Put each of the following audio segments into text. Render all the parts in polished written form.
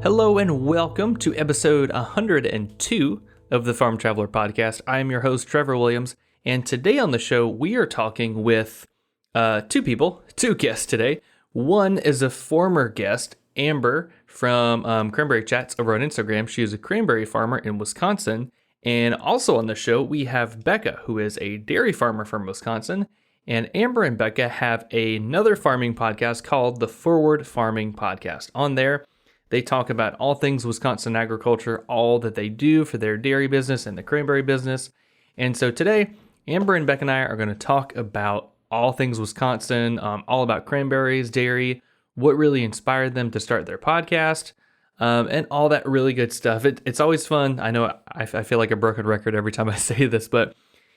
Hello and welcome to episode 102 of the Farm Traveler Podcast. I am your host, Trevor Williams, and today on the show, we are talking with two guests today. One is a former guest, Amber from Cranberry Chats over on Instagram. She is a cranberry farmer in Wisconsin. And also on the show, we have Becca, who is a dairy farmer from Wisconsin. And Amber and Becca have another farming podcast called the Forward Farming Podcast. On there, they talk about all things Wisconsin agriculture, all that they do for their dairy business and the cranberry business. And so today, Amber and Becca and I are going to talk about all things Wisconsin, all about cranberries, dairy, what really inspired them to start their podcast, and all that really good stuff. It's always fun. I know I feel like a broken record every time I say this, but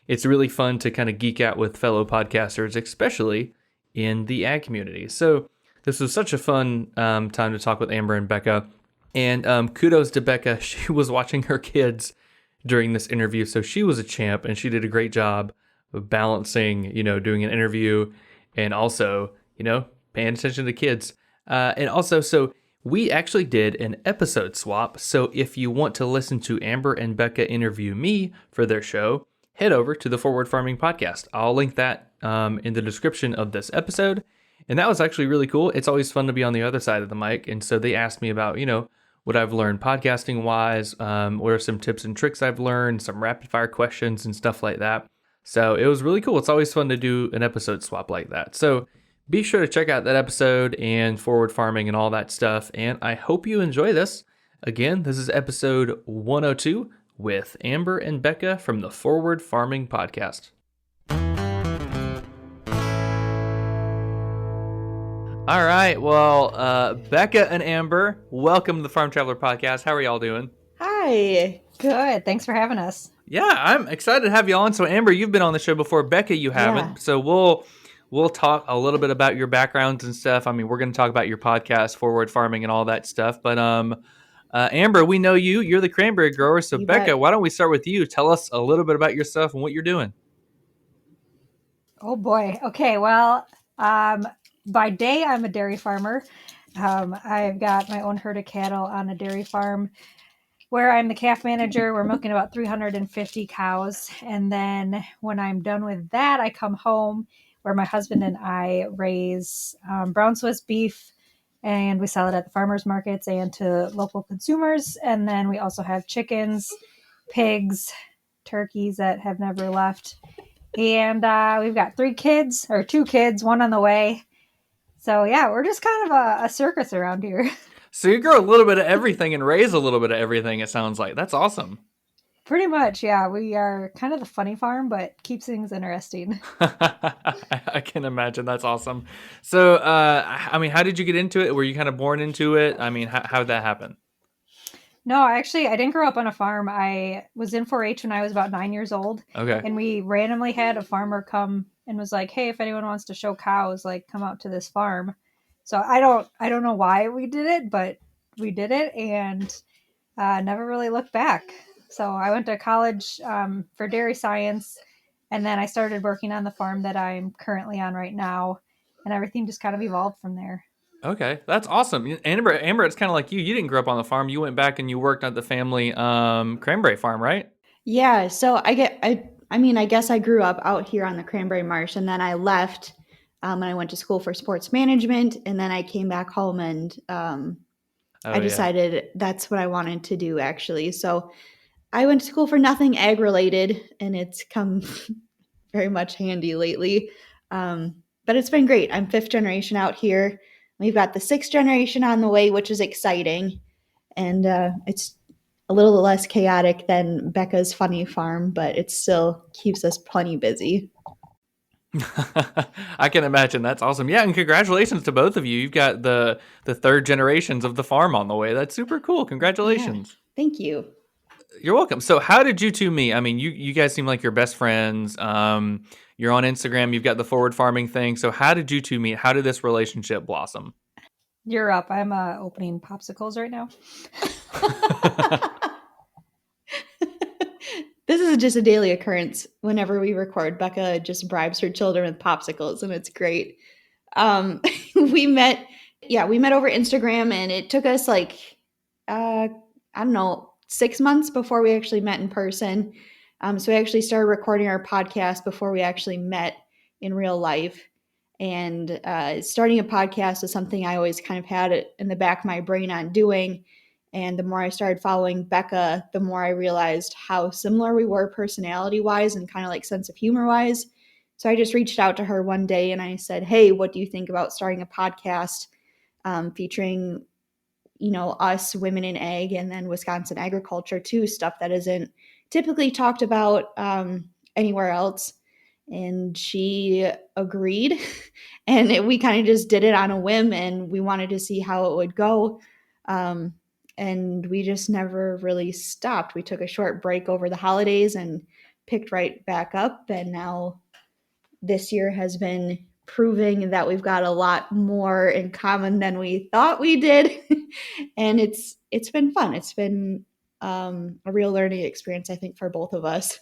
it's really fun to kind of geek out with fellow podcasters, especially in the ag community. So this was such a fun time to talk with Amber and Becca. And kudos to Becca. She was watching her kids during this interview. So she was a champ and she did a great job of balancing, doing an interview and also, paying attention to kids. And also, so we actually did an episode swap. So if you want to listen to Amber and Becca interview me for their show, head over to the Forward Farming Podcast. I'll link that in the description of this episode. And that was actually really cool. It's always fun to be on the other side of the mic. And so they asked me about, what I've learned podcasting wise, what are some tips and tricks I've learned, some rapid fire questions and stuff like that. So it was really cool. It's always fun to do an episode swap like that. So be sure to check out that episode and forward farming and all that stuff. And I hope you enjoy this. Again, this is episode 102 with Amber and Becca from the Forward Farming Podcast. All right. Well, Becca and Amber, welcome to the Farm Traveler Podcast. How are y'all doing? Hi. Good. Thanks for having us. Yeah, I'm excited to have you on. So, Amber, you've been on the show before. Becca, you haven't. Yeah. So we'll talk a little bit about your backgrounds and stuff. I mean, we're going to talk about your podcast, Forward Farming, and all that stuff. But Amber, we know you. You're the cranberry grower. So, You Becca, bet. why don't we start with you? Tell us a little bit about yourself and what you're doing. Oh boy. Okay. Well, by day, I'm a dairy farmer. I've got my own herd of cattle on a dairy farm where I'm the calf manager. We're milking about 350 cows. And then when I'm done with that, I come home where my husband and I raise brown Swiss beef, and we sell it at the farmers markets and to local consumers. And then we also have chickens, pigs, turkeys that have never left. And we've got two kids, one on the way. So yeah, we're just kind of a circus around here. So you grow a little bit of everything and raise a little bit of everything, it sounds like. That's awesome. Pretty much, yeah. We are kind of the funny farm, but keeps things interesting. I can imagine. That's awesome. So, how did you get into it? Were you kind of born into it? I mean, how did that happen? No, I didn't grow up on a farm. I was in 4-H when I was about 9 years old. Okay. And we randomly had a farmer come and was like, hey, if anyone wants to show cows, like come out to this farm. So I don't know why we did it, but we did it and never really looked back. So I went to college for dairy science, and then I started working on the farm that I'm currently on right now, and everything just kind of evolved from there. Okay, that's awesome. Amber, it's kind of like you. You didn't grow up on the farm. You went back and you worked at the family cranberry farm, right? Yeah, so I guess I grew up out here on the Cranberry Marsh, and then I left and I went to school for sports management, and then I came back home and I decided that's what I wanted to do, actually. So I went to school for nothing ag related, and it's come very much handy lately. But it's been great. I'm 5th generation out here. We've got the 6th generation on the way, which is exciting. And it's a little less chaotic than Becca's funny farm, but it still keeps us plenty busy. I can imagine. That's awesome. Yeah, and congratulations to both of you. You've got the 3rd generations of the farm on the way. That's super cool. Congratulations. Yeah, thank you. You're welcome. So how did you two meet? I mean, you guys seem like you're best friends. You're on Instagram. You've got the forward farming thing. So how did you two meet? How did this relationship blossom? You're up. I'm opening popsicles right now. This is just a daily occurrence. Whenever we record, Becca just bribes her children with popsicles, and it's great. We met over Instagram, and it took us like I don't know, 6 months before we actually met in person. So we actually started recording our podcast before we actually met in real life. And starting a podcast was something I always kind of had it in the back of my brain on doing. And the more I started following Becca, the more I realized how similar we were personality wise and kind of like sense of humor wise. So I just reached out to her one day and I said, "Hey, what do you think about starting a podcast featuring, us women in ag and then Wisconsin agriculture too, stuff that isn't typically talked about anywhere else?" And she agreed. And we kind of just did it on a whim and we wanted to see how it would go. Um, and we just never really stopped. We took a short break over the holidays and picked right back up. And now this year has been proving that we've got a lot more in common than we thought we did. And it's been fun. It's been a real learning experience, I think, for both of us.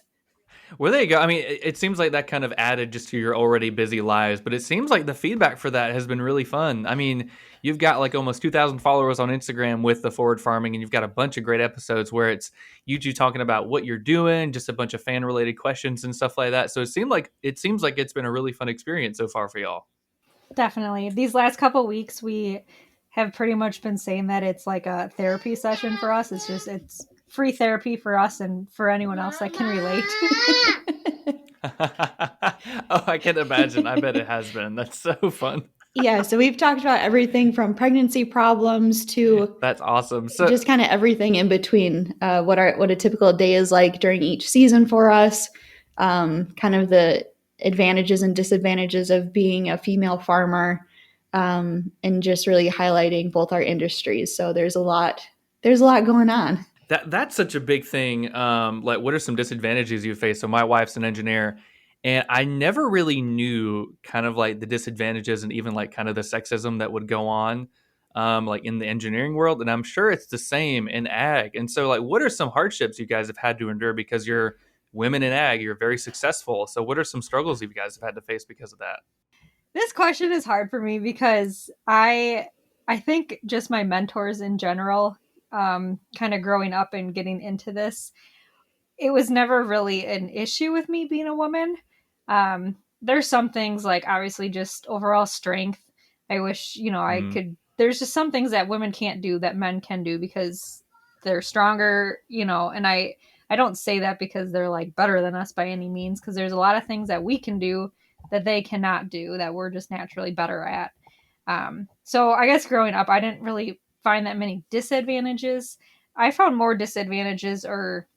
Well, there you go. I mean, it seems like that kind of added just to your already busy lives, but it seems like the feedback for that has been really fun. I mean, you've got like almost 2,000 followers on Instagram with the Forward Farming, and you've got a bunch of great episodes where it's you two talking about what you're doing, just a bunch of fan related questions and stuff like that. So it seems like it's been a really fun experience so far for y'all. Definitely. These last couple weeks, we have pretty much been saying that it's like a therapy session for us. It's free therapy for us and for anyone else that can relate. Oh, I can imagine. I bet it has been. That's so fun. Yeah, so we've talked about everything from pregnancy problems to That's awesome. So just kind of everything in between. What a typical day is like during each season for us. Kind of the advantages and disadvantages of being a female farmer, and just really highlighting both our industries. So there's a lot going on. that's such a big thing. Like, what are some disadvantages you face? So my wife's an engineer, and I never really knew kind of like the disadvantages and even like kind of the sexism that would go on, like in the engineering world. And I'm sure it's the same in ag. And so, like, what are some hardships you guys have had to endure because you're women in ag? You're very successful. So, what are some struggles you guys have had to face because of that? This question is hard for me because I think just my mentors in general, kind of growing up and getting into this, it was never really an issue with me being a woman. There's some things like obviously just overall strength. I wish, I Mm, could, there's just some things that women can't do that men can do because they're stronger, and I don't say that because they're like better than us by any means, because there's a lot of things that we can do that they cannot do that we're just naturally better at. So I guess growing up, I didn't really find that many disadvantages. I found more disadvantages or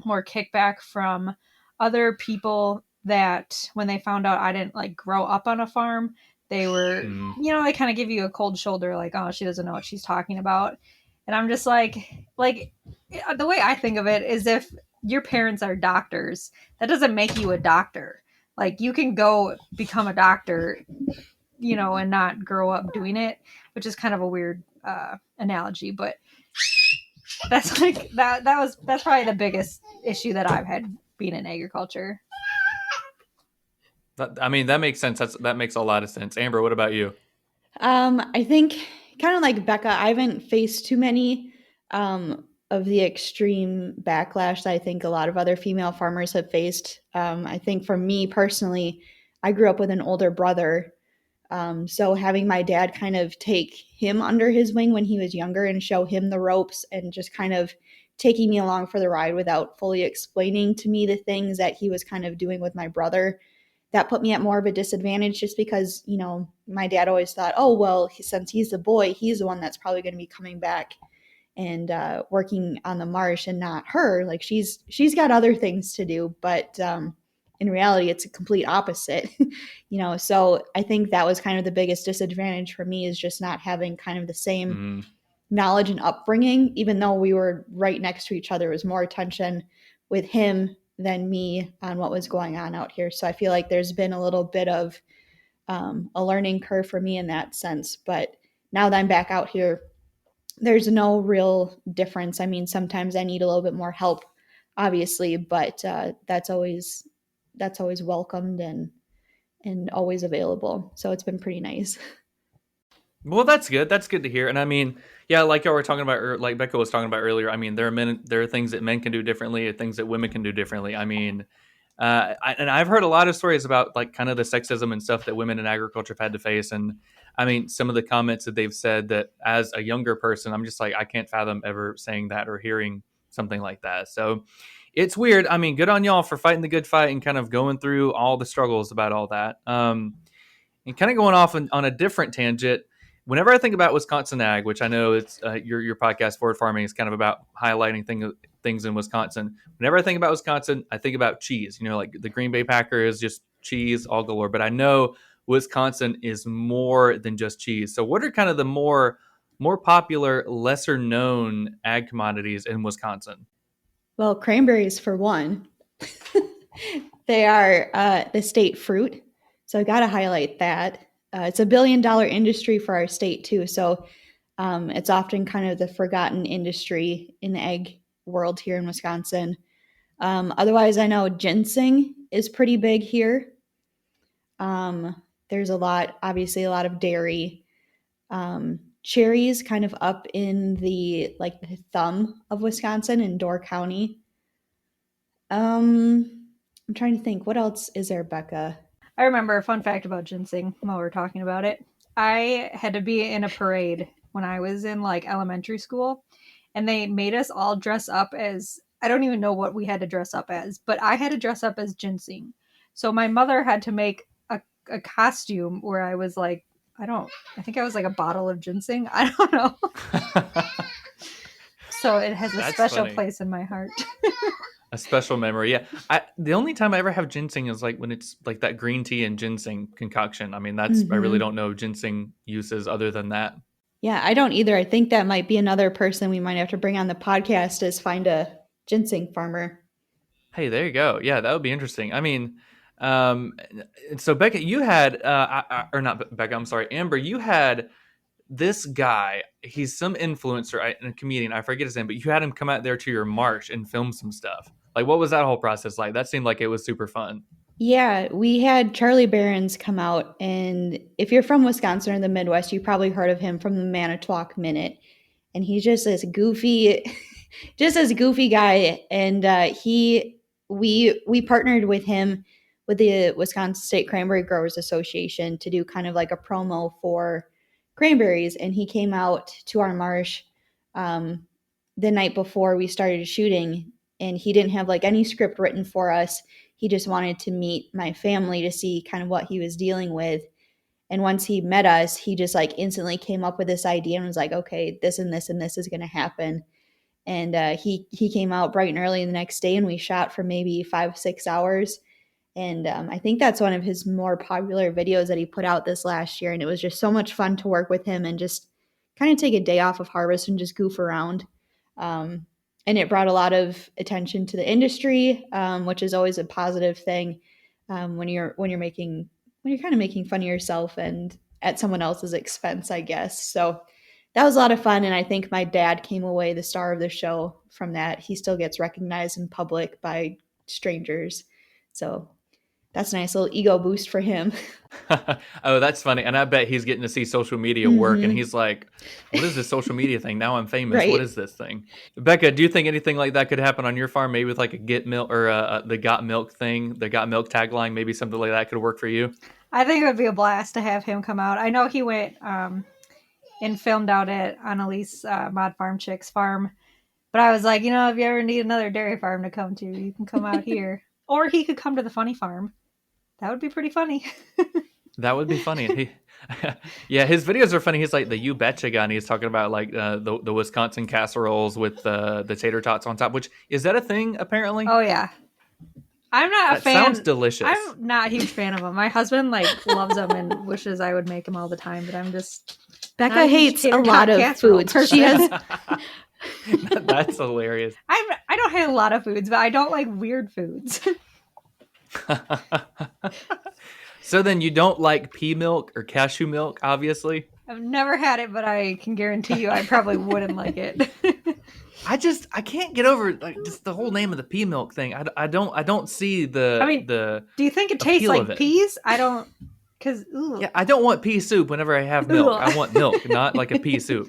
more kickback from other people that when they found out I didn't like grow up on a farm, they were, mm. they kind of give you a cold shoulder, like, oh, she doesn't know what she's talking about. And I'm just like, the way I think of it is if your parents are doctors, that doesn't make you a doctor. Like, you can go become a doctor, and not grow up doing it, which is kind of a weird analogy, but that's like that's probably the biggest issue that I've had being in agriculture. I mean, that makes sense. That makes a lot of sense. Amber, what about you? I think kind of like Becca, I haven't faced too many of the extreme backlash that I think a lot of other female farmers have faced. I think for me personally, I grew up with an older brother. So having my dad kind of take him under his wing when he was younger and show him the ropes and just kind of taking me along for the ride without fully explaining to me the things that he was kind of doing with my brother, that put me at more of a disadvantage just because, my dad always thought, oh, well, since he's the boy, he's the one that's probably going to be coming back and working on the marsh and not her. Like she's got other things to do, but in reality, it's a complete opposite. So I think that was kind of the biggest disadvantage for me, is just not having kind of the same Mm. knowledge and upbringing. Even though we were right next to each other, there was more attention with him than me on what was going on out here. So I feel like there's been a little bit of a learning curve for me in that sense. But now that I'm back out here, there's no real difference. I mean, sometimes I need a little bit more help, obviously, but that's always welcomed and always available. So it's been pretty nice. Well, that's good. That's good to hear. And I mean, yeah, like y'all were talking about, or like Becca was talking about earlier. I mean, there are things that men can do differently, and things that women can do differently. I mean, and I've heard a lot of stories about like kind of the sexism and stuff that women in agriculture have had to face. And I mean, some of the comments that they've said that as a younger person, I'm just like, I can't fathom ever saying that or hearing something like that. So it's weird. I mean, good on y'all for fighting the good fight and kind of going through all the struggles about all that. And kind of going off on a different tangent, whenever I think about Wisconsin ag, which I know it's your podcast Forward Farming is kind of about highlighting things in Wisconsin. Whenever I think about Wisconsin, I think about cheese. You know, like the Green Bay Packers, just cheese all galore. But I know Wisconsin is more than just cheese. So, what are kind of the more popular, lesser known ag commodities in Wisconsin? Well, cranberries for one. They are the state fruit. So I got to highlight that. It's a $1 billion industry for our state too. So it's often kind of the forgotten industry in the egg world here in Wisconsin. Otherwise, I know ginseng is pretty big here. There's obviously a lot of dairy. Cherries kind of up in the thumb of Wisconsin in Door County. I'm trying to think, what else is there, Becca? I remember a fun fact about ginseng while we are talking about it. I had to be in a parade when I was in like elementary school, and they made us all dress up as, I don't even know what we had to dress up as, but I had to dress up as ginseng. So my mother had to make a costume where I was like, I think I was like a bottle of ginseng. I don't know. So it has a That's special funny. place in my heart. A special memory, yeah. The only time I ever have ginseng is like when it's like that green tea and ginseng concoction. I mean, I really don't know ginseng uses other than that. Yeah, I don't either. I think that might be another person we might have to bring on the podcast is find a ginseng farmer. Hey, there you go. Yeah, that would be interesting. I mean, um, so Becca, you had, or not Becca, I'm sorry, Amber, you had this guy. He's some influencer and a comedian. I forget his name, but you had him come out there to your march and film some stuff. Like, what was that whole process like? That seemed like it was super fun. Yeah, we had Charlie Barons come out, and if you're from Wisconsin or the Midwest, you probably heard of him from the Manitowoc Minute. And he's just this goofy, just this goofy guy. And we partnered with him with the Wisconsin State Cranberry Growers Association to do kind of like a promo for cranberries. And he came out to our marsh the night before we started shooting, and he didn't have like any script written for us. He just wanted to meet my family to see kind of what he was dealing with. And once he met us, he just like instantly came up with this idea and was like, okay, this and this and this is going to happen. And he came out bright and early the next day, and we shot for maybe 5-6 hours. And I think that's one of his more popular videos that he put out this last year. And it was just so much fun to work with him and just kind of take a day off of harvest and just goof around. And it brought a lot of attention to the industry, which is always a positive thing when you're kind of making fun of yourself and at someone else's expense, I guess. So that was a lot of fun. And I think my dad came away the star of the show from that. He still gets recognized in public by strangers. So that's a nice little ego boost for him. Oh, that's funny. And I bet he's getting to see social media work, and he's like, what is this social media thing? Now I'm famous. Right. What is this thing? Becca, do you think anything like that could happen on your farm? Maybe with like a Get Milk or the Got Milk thing, the Got Milk tagline, maybe something like that could work for you? I think it would be a blast to have him come out. I know he went and filmed out at Annalise Mod Farm Chick's farm. But I was like, if you ever need another dairy farm to come to, you can come out here. Or he could come to the funny farm. That would be pretty funny. That would be funny. Yeah, his videos are funny. He's like the You Betcha guy, and he's talking about like the Wisconsin casseroles with the tater tots on top, which, is that a thing apparently? Oh, yeah. I'm not a fan. Sounds delicious. I'm not a huge fan of them. My husband loves them and wishes I would make them all the time, but I'm just... Becca hates a lot of foods. She has... That's hilarious. I don't hate a lot of foods, but I don't like weird foods. So then you don't like pea milk or cashew milk, obviously? I've never had it, but I can guarantee you I probably wouldn't like it. I can't get over just the whole name of the pea milk thing. I don't see the. I mean, do you think it tastes like peas? I don't, Because, Yeah, I don't want pea soup whenever I have milk. I want milk, not like a pea soup.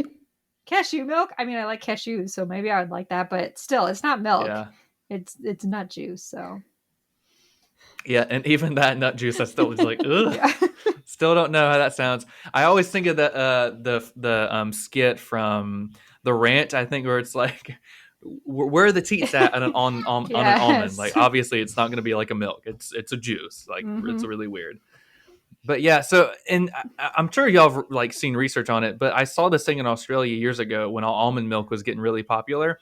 Cashew milk? I mean, I like cashews, so maybe I would like that, but still, it's not milk. Yeah. It's nut juice, so. Yeah, and even that nut juice, I still was like, ugh. Yeah. Still don't know how that sounds. I always think of the skit from The Ranch, I think, where it's like, where are the teats at on an almond? Like, Yes. obviously, it's not going to be like a milk. It's a juice. Like, it's Mhm. really weird. But yeah, so and I'm sure y'all have like seen research on it. But I saw this thing in Australia years ago when almond milk was getting really popular.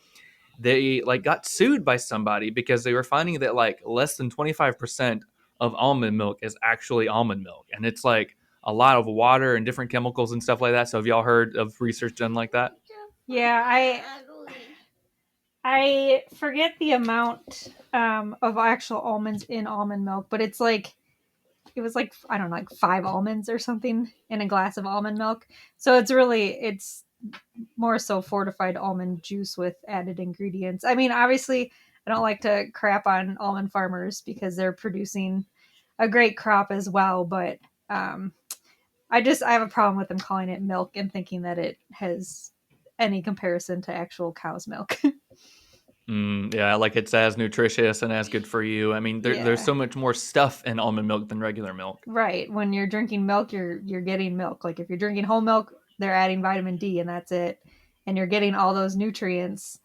They like got sued by somebody because they were finding that like less than 25% of almond milk is actually almond milk, and it's like a lot of water and different chemicals and stuff like that. So have y'all heard of research done like that? Yeah, I forget the amount of actual almonds in almond milk, but it was like, I don't know, like 5 almonds or something in a glass of almond milk. So it's more so fortified almond juice with added ingredients. I mean, obviously, I don't like to crap on almond farmers because they're producing a great crop as well, but um, I have a problem with them calling it milk and thinking that it has any comparison to actual cow's milk. Yeah, like it's as nutritious and as good for you. I mean, there's Yeah. so much more stuff in almond milk than regular milk. Right. When you're drinking milk, you're getting milk. Like if you're drinking whole milk, they're adding vitamin D and that's it. And you're getting all those nutrients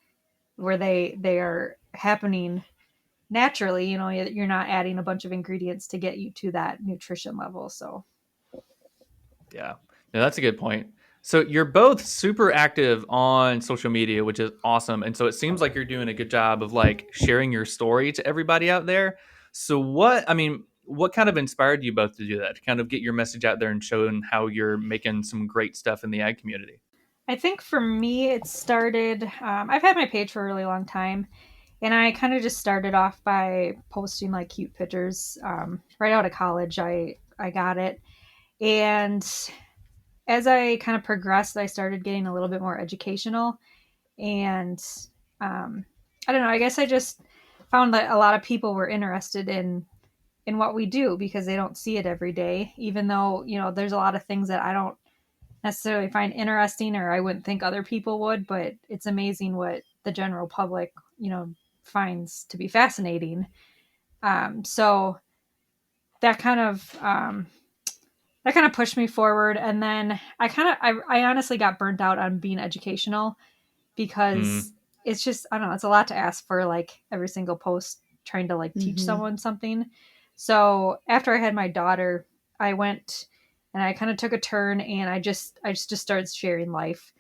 where they are happening naturally. You know, you're not adding a bunch of ingredients to get you to that nutrition level. So Yeah, no, that's a good point. So you're both super active on social media, which is awesome. And so it seems like you're doing a good job of like sharing your story to everybody out there. So what kind of inspired you both to do that? To kind of get your message out there and showing how you're making some great stuff in the ag community. I think for me, it started. I've had my page for a really long time, and I kind of just started off by posting like cute pictures. Right out of college, I got it, and as I kind of progressed, I started getting a little bit more educational, and um, I don't know. I guess I just found that a lot of people were interested in what we do because they don't see it every day. Even though there's a lot of things that I don't necessarily find interesting or I wouldn't think other people would, but it's amazing what the general public, finds to be fascinating. So that kind of pushed me forward, and then I honestly got burnt out on being educational Mm, because it's just, I don't know, it's a lot to ask for like every single post trying to like teach Mm-hmm. someone something. So after I had my daughter, I went and I kind of took a turn and I just started sharing life.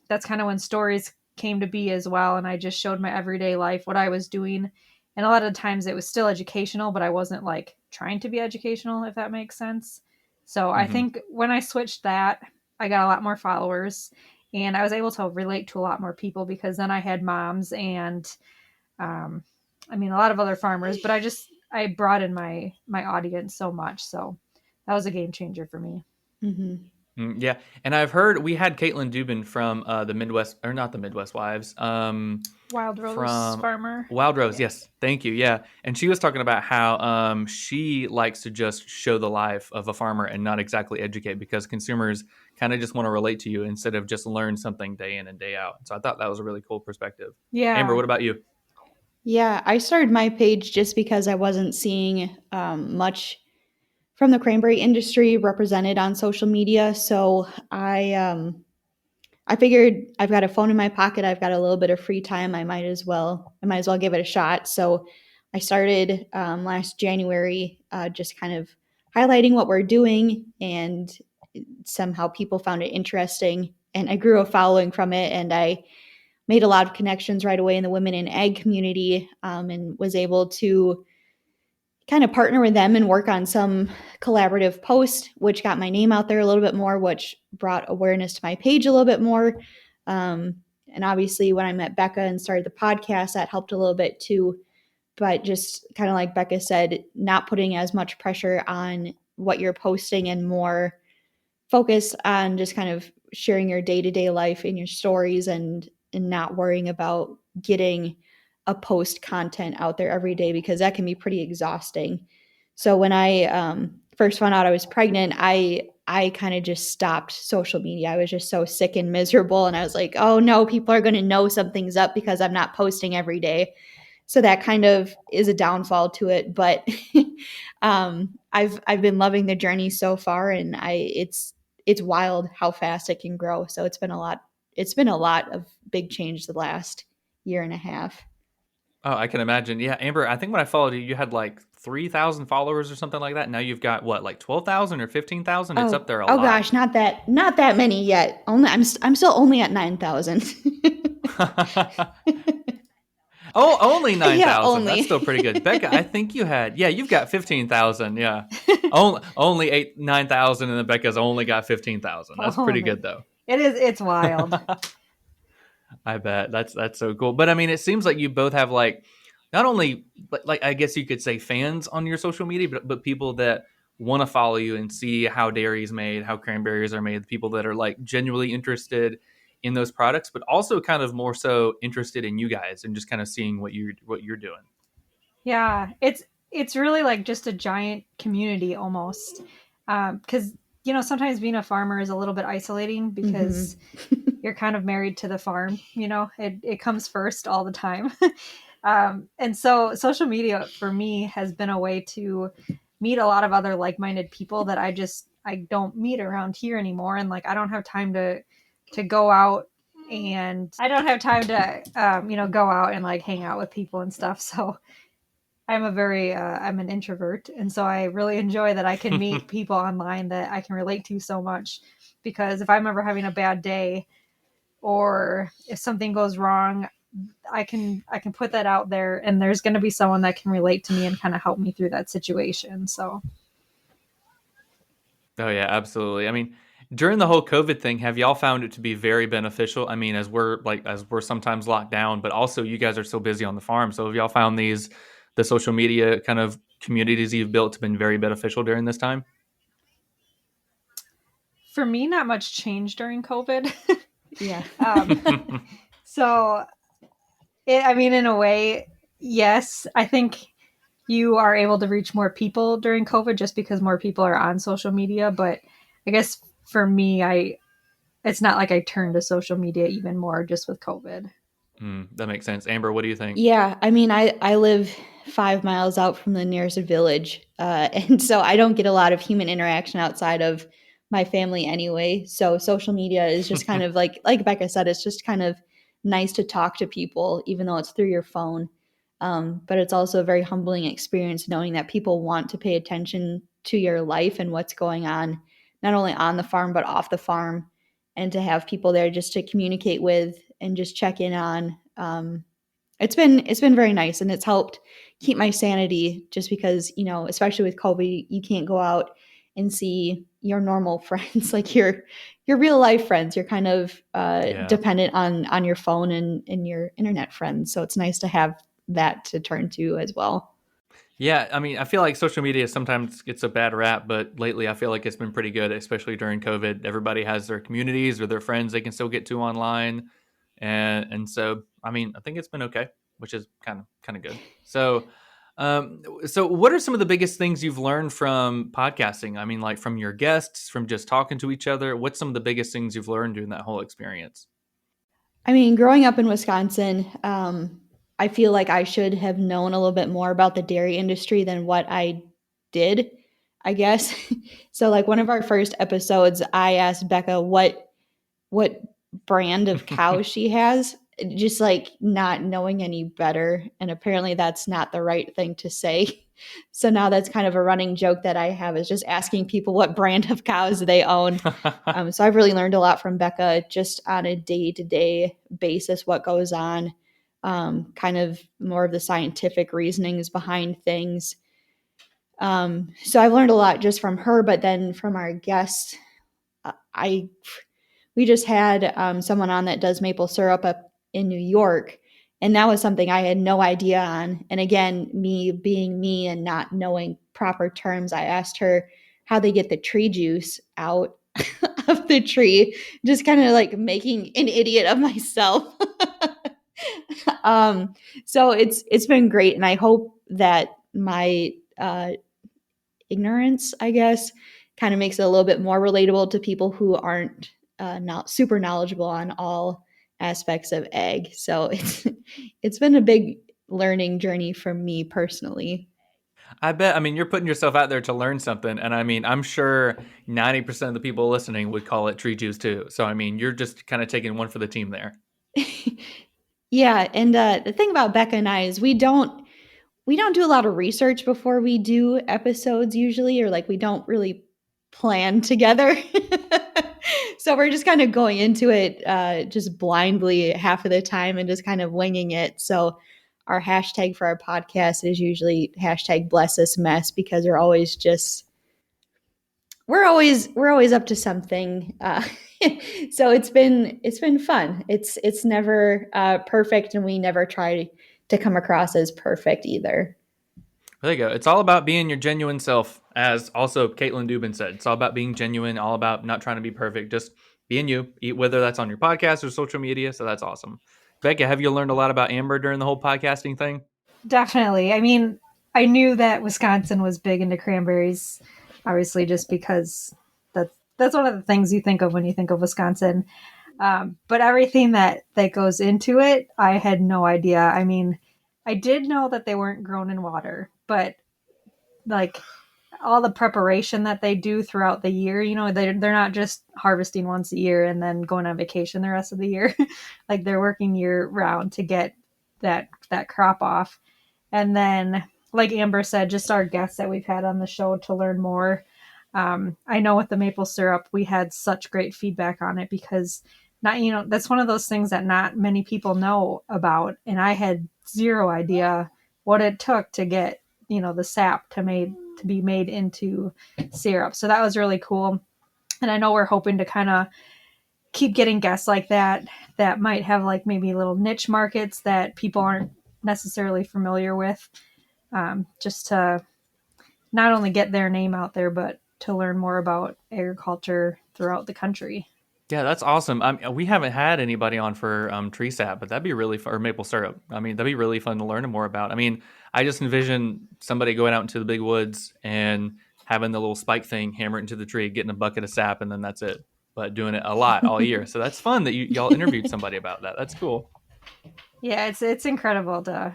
That's kind of when stories came to be as well, and I just showed my everyday life, what I was doing, and a lot of times it was still educational, but I wasn't like trying to be educational, if that makes sense. So I hmm think when I switched that, I got a lot more followers and I was able to relate to a lot more people because then I had moms and um, I mean a lot of other farmers, but I broadened my audience so much, so that was a game changer for me. Mm-hmm. Yeah, and I've heard we had Caitlin Dubin from the Midwest, or not the Midwest Wives, Wild Rose from farmer. Wild Rose. Yeah. Yes, thank you. Yeah, and she was talking about how she likes to just show the life of a farmer and not exactly educate because consumers kind of just want to relate to you instead of just learn something day in and day out. So I thought that was a really cool perspective. Amber, Yeah. what about you? Yeah, I started my page just because I wasn't seeing much from the cranberry industry represented on social media. So I figured I've got a phone in my pocket. I've got a little bit of free time. I might as well give it a shot. So I started last January, just kind of highlighting what we're doing, and somehow people found it interesting. And I grew a following from it, and I made a lot of connections right away in the women in ag community, and was able to kind of partner with them and work on some collaborative posts, which got my name out there a little bit more, which brought awareness to my page a little bit more. And obviously, when I met Becca and started the podcast, that helped a little bit too. But just kind of like Becca said, not putting as much pressure on what you're posting and more focus on just kind of sharing your day-to-day life in your stories, and not worrying about getting a post content out there every day, because that can be pretty exhausting. So when I first found out I was pregnant, I kind of just stopped social media. I was just so sick and miserable. And I was like, oh no, people are going to know something's up because I'm not posting every day. So that kind of is a downfall to it. But I've been loving the journey so far, and it's wild how fast it can grow. So it's been a lot. It's been a lot of big change the last year and a half. Oh, I can imagine. Yeah, Amber, I think when I followed you, you had like 3,000 followers or something like that. Now you've got what, like 12,000 or 15,000? It's up there a Oh lot. gosh, not that many yet. Only I'm still only at 9,000. Oh, only 9,000. Yeah, only. That's still pretty good. Becca, I think you've got 15,000. Yeah. Only 9,000, and then Becca's only got 15,000. That's pretty good though. It's wild. I bet that's so cool. But I mean, it seems like you both have like not only like I guess you could say fans on your social media, but people that want to follow you and see how dairy is made, how cranberries are made, people that are like genuinely interested in those products, but also kind of more so interested in you guys and just kind of seeing what you're doing. Yeah, it's really like just a giant community almost. Because sometimes being a farmer is a little bit isolating because you're kind of married to the farm. It comes first all the time. And so social media for me has been a way to meet a lot of other like-minded people that I don't meet around here anymore. And like I don't have time to go out, and I don't have time to go out and like hang out with people and stuff. So I'm I'm an introvert, and so I really enjoy that I can meet people online that I can relate to so much, because if I'm ever having a bad day or if something goes wrong, I can put that out there, and there's going to be someone that can relate to me and kind of help me through that situation. So Oh yeah, absolutely. I mean, during the whole COVID thing, have y'all found it to be very beneficial? I mean, as we're sometimes locked down, but also you guys are so busy on the farm. So have y'all found the social media kind of communities you've built have been very beneficial during this time? for me, not much changed during COVID. Yeah. So I mean, in a way, yes, I think you are able to reach more people during COVID just because more people are on social media. But I guess for me, it's not like I turned to social media even more just with COVID. That makes sense. Amber, what do you think? Yeah, I mean, I live 5 miles out from the nearest village, and so I don't get a lot of human interaction outside of my family anyway. So social media is just kind of like Becca said, it's just kind of nice to talk to people, even though it's through your phone. But it's also a very humbling experience knowing that people want to pay attention to your life and what's going on, not only on the farm but off the farm, and to have people there just to communicate with and just check in on. It's been very nice, and it's helped keep my sanity, just because, especially with COVID, you can't go out and see your normal friends, like your real life friends. You're kind of dependent on your phone and your internet friends. So it's nice to have that to turn to as well. Yeah, I mean, I feel like social media sometimes gets a bad rap, but lately I feel like it's been pretty good, especially during COVID. Everybody has their communities or their friends they can still get to online, and so I mean, I think it's been okay, which is kind of good. So what are some of the biggest things you've learned from podcasting? I mean, like from your guests, from just talking to each other. What's some of the biggest things you've learned during that whole experience? I mean, growing up in Wisconsin, I feel like I should have known a little bit more about the dairy industry than what I did, I guess. So, like one of our first episodes, I asked Becca what brand of cow she has, just like not knowing any better. And apparently that's not the right thing to say. So now that's kind of a running joke that I have, is just asking people what brand of cows they own. So I've really learned a lot from Becca just on a day-to-day basis, what goes on, kind of more of the scientific reasonings behind things. So I've learned a lot just from her, but then from our guests, we just had someone on that does maple syrup up in New York, and that was something I had no idea on. And again, me being me and not knowing proper terms, I asked her how they get the tree juice out of the tree, just kind of like making an idiot of myself. So it's been great, and I hope that my ignorance, I guess, kind of makes it a little bit more relatable to people who aren't not super knowledgeable on all aspects of ag. So it's been a big learning journey for me personally. I bet. I mean, you're putting yourself out there to learn something, and I mean, I'm sure 90% of the people listening would call it tree juice too. So I mean, you're just kind of taking one for the team there. Yeah, and the thing about Becca and I is we don't do a lot of research before we do episodes usually, or like we don't really plan together. So we're just kind of going into it just blindly half of the time and just kind of winging it. So our hashtag for our podcast is usually hashtag bless us mess, because we're always up to something. So it's been fun. It's never perfect, and we never try to come across as perfect either. There you go. It's all about being your genuine self, as also Caitlin Dubin said. It's all about being genuine, all about not trying to be perfect, just being you, whether that's on your podcast or social media. So that's awesome. Becca, have you learned a lot about Amber during the whole podcasting thing? Definitely. I mean, I knew that Wisconsin was big into cranberries, obviously, just because that's one of the things you think of when you think of Wisconsin. But everything that goes into it, I had no idea. I mean, I did know that they weren't grown in water, but like all the preparation that they do throughout the year, they're not just harvesting once a year and then going on vacation the rest of the year. Like they're working year round to get that crop off. And then, like Amber said, just our guests that we've had on the show to learn more. I know with the maple syrup, we had such great feedback on it because that's one of those things that not many people know about. And I had zero idea what it took to get, the sap to be made into syrup. So that was really cool. And I know we're hoping to kind of keep getting guests like that might have like maybe little niche markets that people aren't necessarily familiar with, just to not only get their name out there, but to learn more about agriculture throughout the country. Yeah, that's awesome. We haven't had anybody on for tree sap, but that'd be really fun, or maple syrup. I mean, that'd be really fun to learn more about. I mean, I just envision somebody going out into the big woods and having the little spike thing, hammer it into the tree, getting a bucket of sap, and then that's it. But doing it a lot all year. So that's fun that y'all interviewed somebody about that. That's cool. Yeah, it's incredible to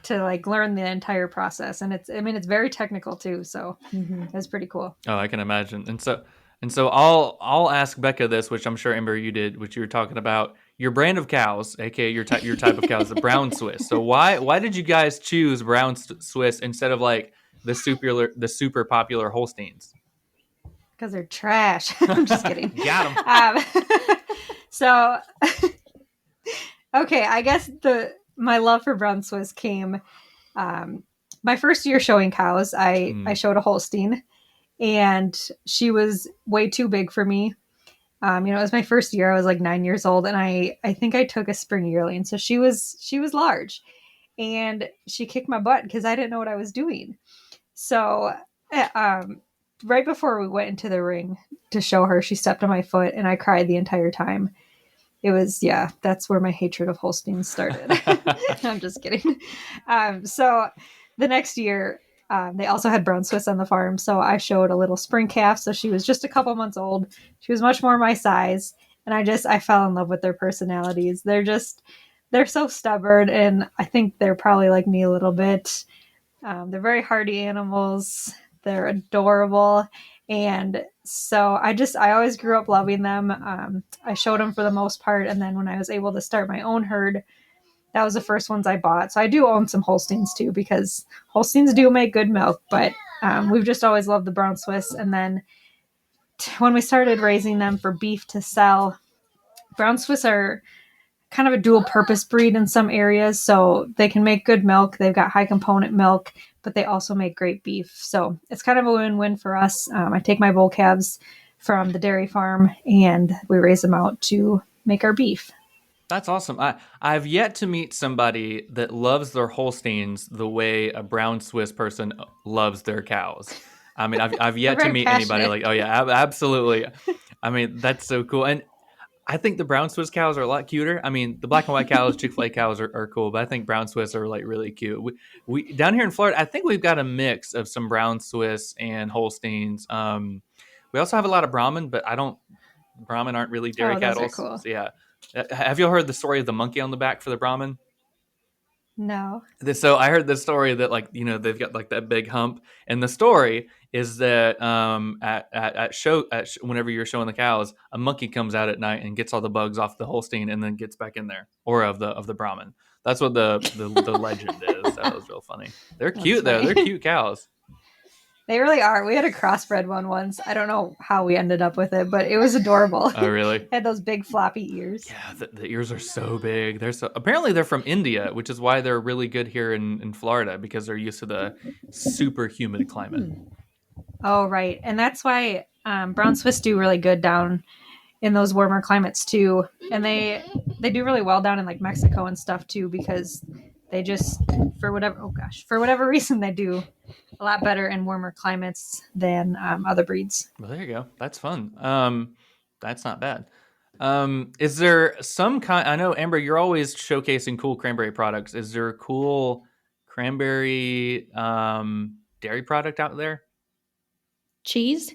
like learn the entire process, and it's very technical too, so it's pretty cool. Oh, I can imagine. And so I'll ask Becca this, which I'm sure Amber you did, which you were talking about your brand of cows, aka your type of cows, the brown Swiss. So why did you guys choose brown Swiss instead of like the super popular Holsteins? Because they're trash. I'm just kidding. Got them. So okay, I guess my love for brown Swiss came my first year showing cows. I showed a Holstein, and she was way too big for me. It was my first year. I was like 9 years old, and I think I took a spring yearling, so she was large, and she kicked my butt because I didn't know what I was doing. So, right before we went into the ring to show her, she stepped on my foot, and I cried the entire time. It was, that's where my hatred of Holsteins started. I'm just kidding. So the next year, they also had brown Swiss on the farm. So I showed a little spring calf. So she was just a couple months old. She was much more my size. And I fell in love with their personalities. They're so stubborn. And I think they're probably like me a little bit. They're very hardy animals. They're adorable. And so I always grew up loving them. I showed them for the most part. And then when I was able to start my own herd, that was the first ones I bought. So I do own some Holsteins too, because Holsteins do make good milk, but we've just always loved the brown Swiss. And then when we started raising them for beef to sell, brown Swiss are kind of a dual purpose breed in some areas. So they can make good milk. They've got high component milk, but they also make great beef. So it's kind of a win-win for us. I take my bull calves from the dairy farm and we raise them out to make our beef. That's awesome. I've yet to meet somebody that loves their Holsteins the way a brown Swiss person loves their cows. I mean, I've yet to meet anybody like, oh yeah, absolutely. I mean, that's so cool. And I think the brown Swiss cows are a lot cuter. I mean, the black and white cows, Chick-fil-A cows are cool, but I think brown Swiss are like really cute. We down here in Florida, I think we've got a mix of some brown Swiss and Holsteins. We also have a lot of Brahman, but Brahman aren't really dairy Oh, those cattle. are cool. So yeah. Have you all heard the story of the monkey on the back for the Brahman? No. So I heard the story that like they've got like that big hump, and the story is that whenever you're showing the cows, a monkey comes out at night and gets all the bugs off the Holstein and then gets back in there, or of the Brahman. That's what the legend is. That was real funny. They're cute though. They're cute cows. They really are. We had a crossbred one once. I don't know how we ended up with it, but it was adorable. Oh, really? Had those big floppy ears. Yeah, the ears are so big. Apparently they're from India, which is why they're really good here in Florida, because they're used to the super humid climate. Oh, right. And that's why brown Swiss do really good down in those warmer climates too. And they do really well down in like Mexico and stuff too, because they just for whatever reason they do a lot better in warmer climates than other breeds. Well, there you go. That's fun. That's not bad. Is there some kind? I know, Amber, you're always showcasing cool cranberry products. Is there a cool cranberry dairy product out there? Cheese.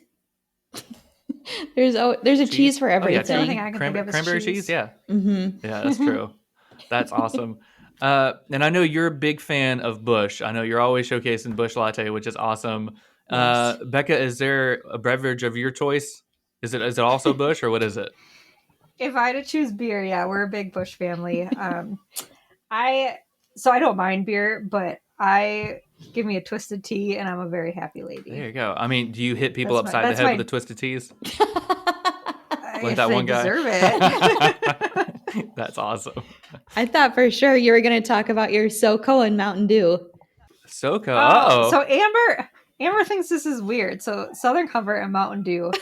There's a cheese for everything. Oh, yeah, Everything I can think of is cranberry cheese. Yeah, Mm-hmm. yeah, that's true. That's awesome. And I know you're a big fan of Busch. I know you're always showcasing Busch Latte, which is awesome. Yes. Becca, is there a beverage of your choice? Is it also Busch, or what is it? If I had to choose beer, yeah, we're a big Busch family. I don't mind beer, but give me a twisted tea and I'm a very happy lady. There you go. I mean, do you hit people That's upside the head with the twisted teas? Like if that they one guy? deserve it. That's awesome. I thought for sure you were going to talk about your SoCo and Mountain Dew. SoCo. Uh-oh. So Amber thinks this is weird. So Southern Comfort and Mountain Dew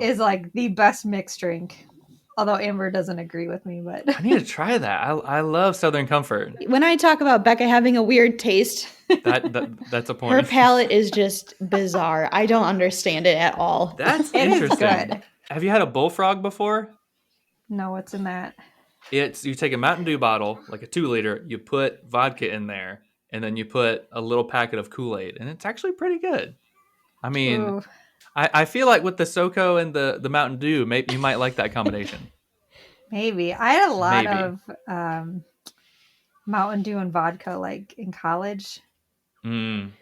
is like the best mixed drink. Although Amber doesn't agree with me, but I need to try that. I love Southern Comfort. When I talk about Becca having a weird taste, that's a point. Her palate is just bizarre. I don't understand it at all. That's it interesting. is good. Have you had a bullfrog before? No, what's in that? You take a Mountain Dew bottle, like a 2-liter, you put vodka in there, and then you put a little packet of Kool-Aid, and it's actually pretty good. I mean, I feel like with the SoCo and the Mountain Dew, maybe you might like that combination. Maybe. I had a lot of Mountain Dew and vodka like in college. In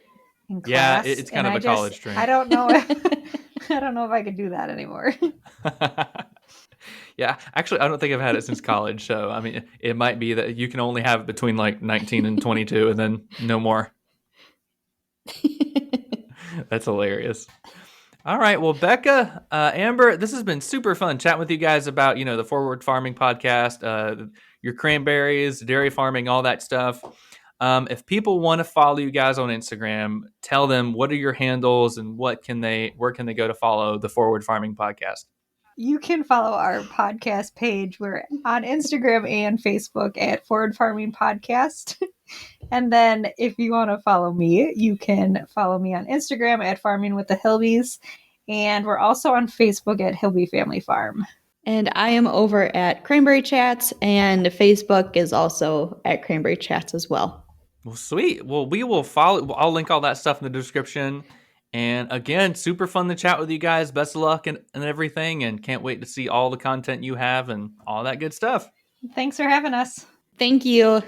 class. Yeah, it's kind of a college drink. I don't know if I could do that anymore. Yeah, actually, I don't think I've had it since college. So, I mean, it might be that you can only have it between like 19 and 22 and then no more. That's hilarious. All right. Well, Becca, Amber, this has been super fun chatting with you guys about, the Forward Farming podcast, your cranberries, dairy farming, all that stuff. If people want to follow you guys on Instagram, tell them what are your handles and where can they go to follow the Forward Farming podcast? You can follow our podcast page. We're on Instagram and Facebook at Forward Farming Podcast. And then if you want to follow me, you can follow me on Instagram at Farming with the Hilbys. And we're also on Facebook at Hilby Family Farm. And I am over at Cranberry Chats, and Facebook is also at Cranberry Chats as well. Well, sweet. Well, we will follow. I'll link all that stuff in the description. And again, super fun to chat with you guys. Best of luck and everything. And can't wait to see all the content you have and all that good stuff. Thanks for having us. Thank you.